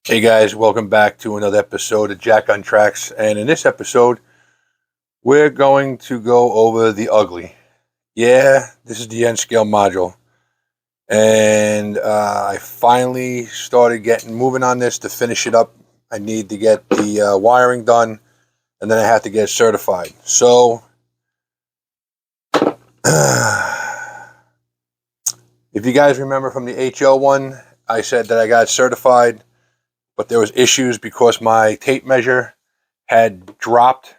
Hey guys, welcome back to another episode of Jack on Tracks. And in this episode, we're going to go over the ugly. Yeah, this is the N scale module. And I finally started moving on this to finish it up. I need to get the wiring done, and then I have to get certified. So, if you guys remember from the HO one, I said that I got certified, but there was issues because my tape measure had dropped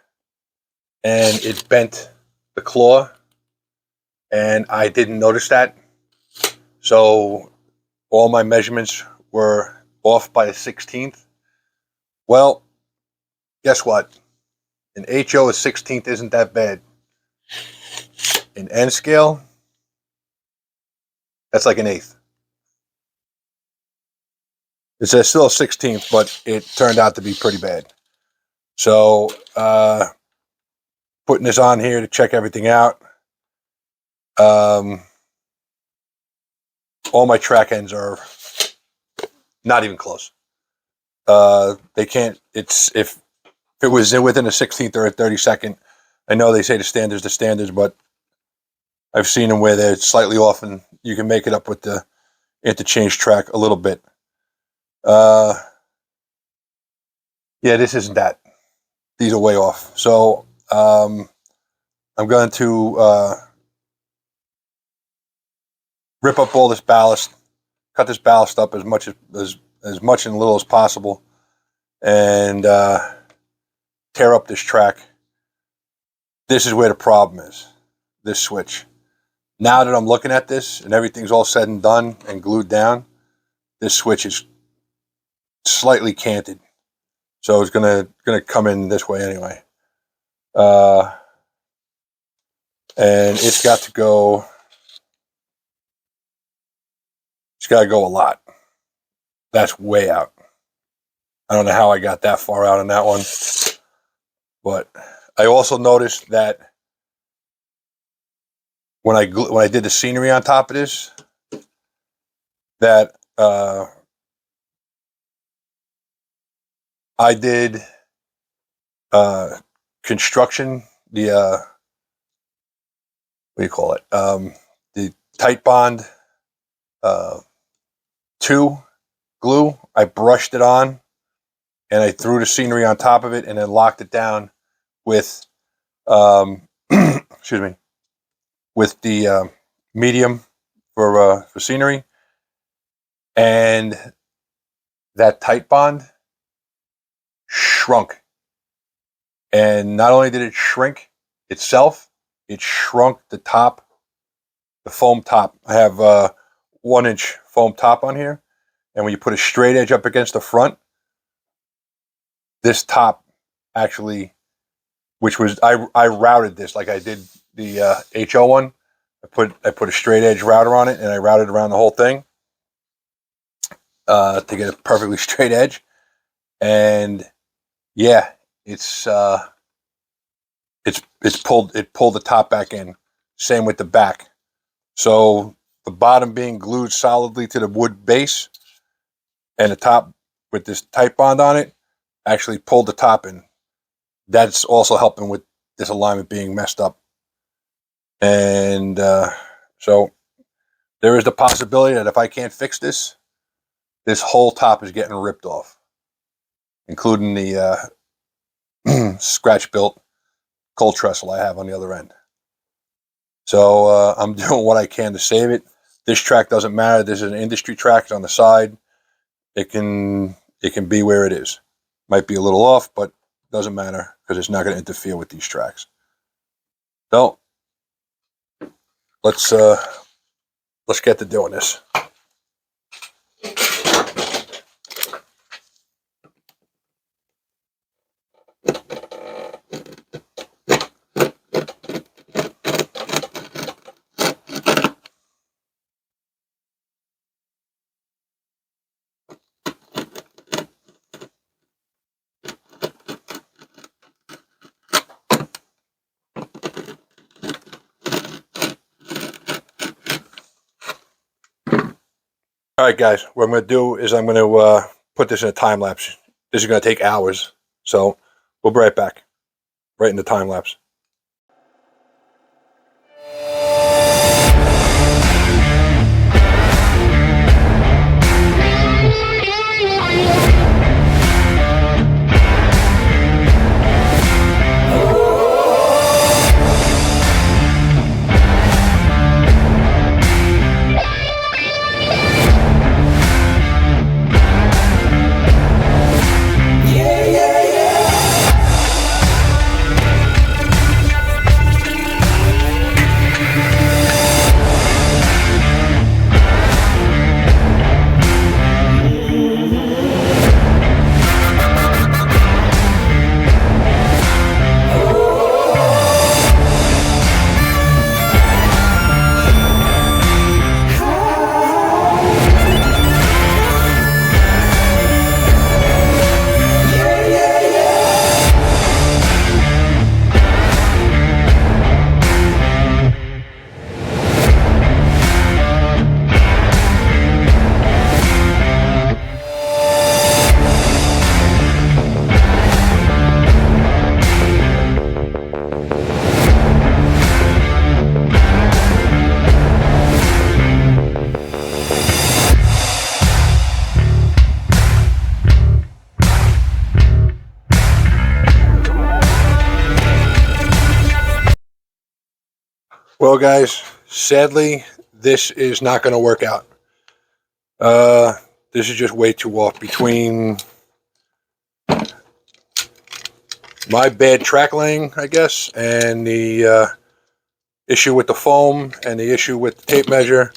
and it bent the claw, and I didn't notice that. So all my measurements were off by a 16th. Well, guess what? In HO, a 16th isn't that bad. In N scale, that's like an eighth. It's still a 16th, but it turned out to be pretty bad. So, putting this on here to check everything out. All my track ends are not even close. They can't. If it was within a 16th or a 32nd, I know they say the standards, but I've seen them where they're slightly off, and you can make it up with the interchange track a little bit. Yeah, this isn't that. These are way off. So I'm going to rip up all this ballast, cut this ballast up as much and little as possible, and tear up this track. This is where the problem is. This switch. Now that I'm looking at this and everything's all said and done and glued down, this switch is slightly canted. So it's gonna come in this way anyway. And it's got to go. It's got to go a lot. That's way out. I don't know how I got that far out on that one, but I also noticed that when I did the scenery on top of this, that I did construction, the what do you call it? The tight bond 2 glue. I brushed it on, and I threw the scenery on top of it, and then locked it down with excuse me, with the medium for scenery, and that tight bond shrunk. And not only did it shrink itself, it shrunk the top, the foam top. I have 1-inch foam top on here, and when you put a straight edge up against the front, this top actually, which was I routed this like I did the HO one. I put a straight edge router on it, and I routed around the whole thing to get a perfectly straight edge. And yeah, it pulled the top back in. Same with the back. So the bottom being glued solidly to the wood base, and the top with this tight bond on it actually pulled the top in. That's also helping with this alignment being messed up. And so there is the possibility that if I can't fix this, this whole top is getting ripped off, including the scratch-built cold trestle I have on the other end. So I'm doing what I can to save it. This track doesn't matter. This is an industry track. It's on the side. It can be where it is. Might be a little off, but doesn't matter because it's not going to interfere with these tracks. So let's get to doing this. All right, guys, what I'm going to do is I'm going to put this in a time lapse. This is going to take hours. So we'll be right back. Right in the time lapse. Well, guys, sadly, this is not going to work out. This is just way too off between my bad track laying, I guess, and the issue with the foam and the issue with the tape measure.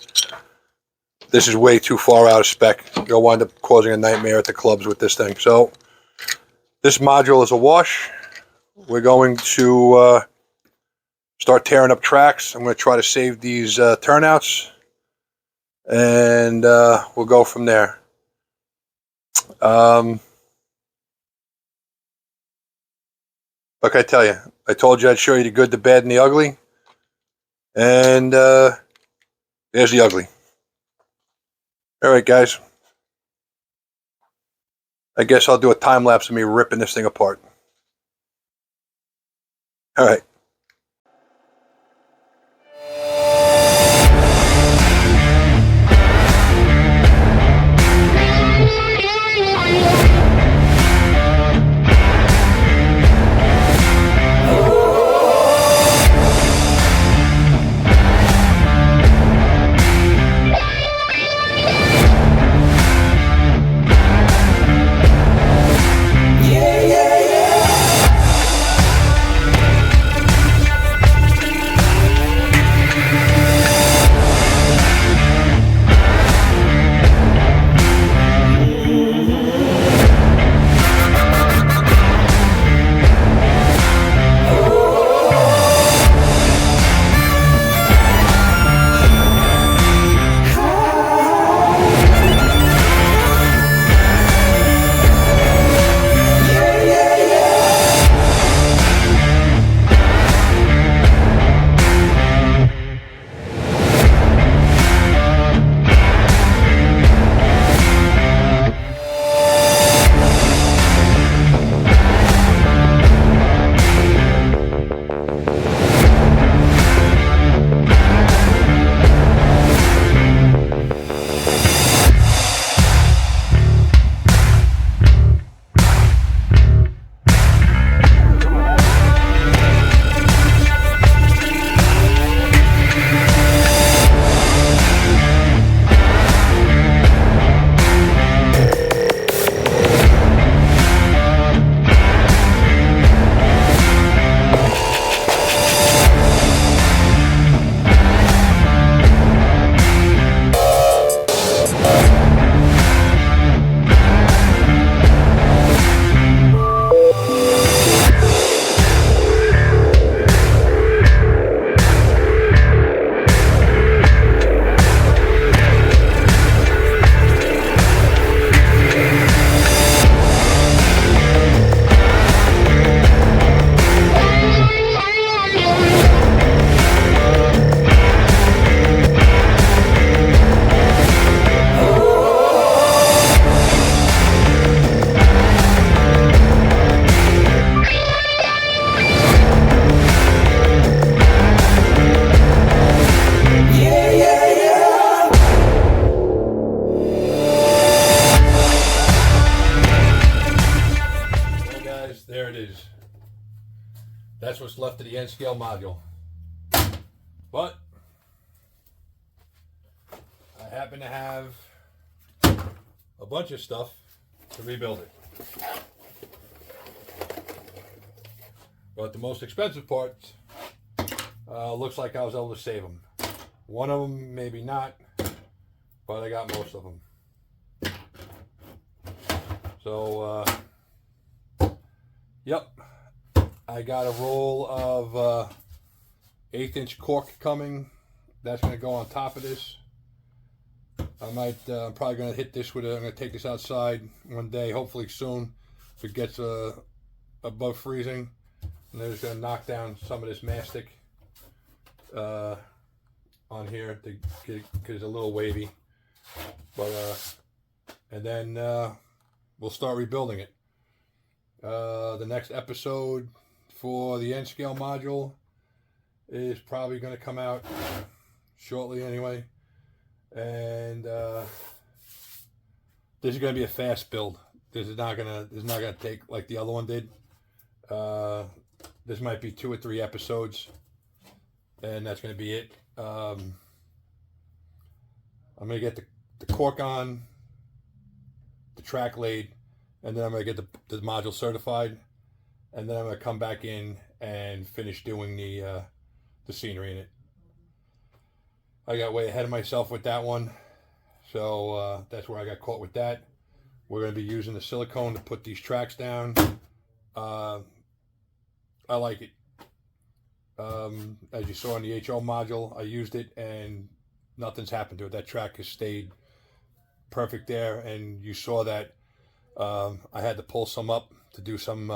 This is way too far out of spec. You'll wind up causing a nightmare at the clubs with this thing. So this module is a wash. We're going to start tearing up tracks. I'm going to try to save these turnouts, and we'll go from there. Like I tell you, I told you I'd show you the good, the bad, and the ugly, and there's the ugly. All right, guys. I guess I'll do a time lapse of me ripping this thing apart. All right. what's left of the N scale module. But I happen to have a bunch of stuff to rebuild it. But the most expensive parts, looks like I was able to save them. One of them, maybe not, but I got most of them. So, yep, I got a roll of 1/8" cork coming. That's going to go on top of this. I might, I'm probably going to hit this with I'm going to take this outside one day, hopefully soon, if it gets above freezing. And then just going to knock down some of this mastic on here to get, because it's a little wavy. But, and then we'll start rebuilding it. The next episode for the N scale module is probably going to come out shortly anyway. And this is going to be a fast build. This is not gonna take like the other one did. This might be 2 or 3 episodes, and that's going to be it. I'm going to get the cork on, the track laid, and then I'm going to get the module certified, and then I'm going to come back in and finish doing the scenery in it. I got way ahead of myself with that one, so that's where I got caught with that. We're going to be using the silicone to put these tracks down. I like it. As you saw in the HO module, I used it and nothing's happened to it. That track has stayed perfect there, and you saw that I had to pull some up to do some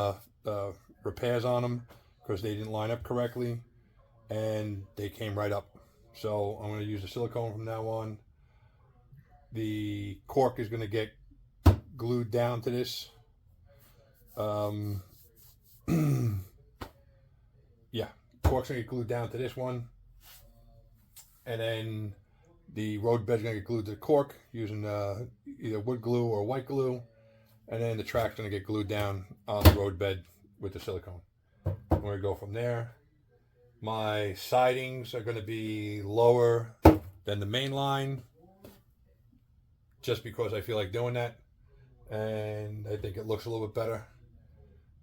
repairs on them because they didn't line up correctly, and they came right up. So I'm going to use the silicone from now on. The cork is going to get glued down to this. Yeah, cork's going to get glued down to this one. And then the road bed's going to get glued to the cork using either wood glue or white glue. And then the track's going to get glued down on the road bed with the silicone. We're going to go from there. My sidings are going to be lower than the main line, just because I feel like doing that, and I think it looks a little bit better.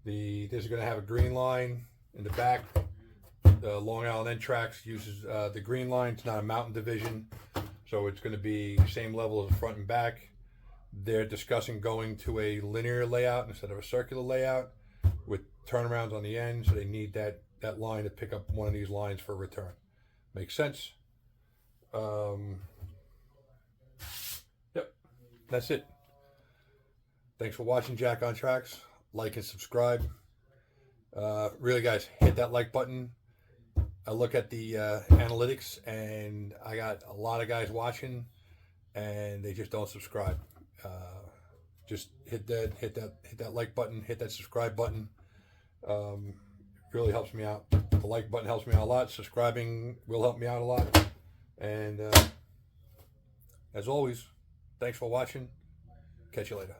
This is going to have a green line in the back. The Long Island NTrak uses the green line. It's not a mountain division, so it's going to be same level as front and back. They're discussing going to a linear layout instead of a circular layout with turnarounds on the end, so they need that line to pick up one of these lines for return. Makes sense. Yep, that's it. Thanks for watching Jack on Tracks. Like and subscribe. Really, guys, hit that like button. I look at the analytics, and I got a lot of guys watching, and they just don't subscribe. Just hit that like button, hit that subscribe button. Really helps me out. The like button helps me out a lot. Subscribing will help me out a lot. And as always, thanks for watching. Catch you later.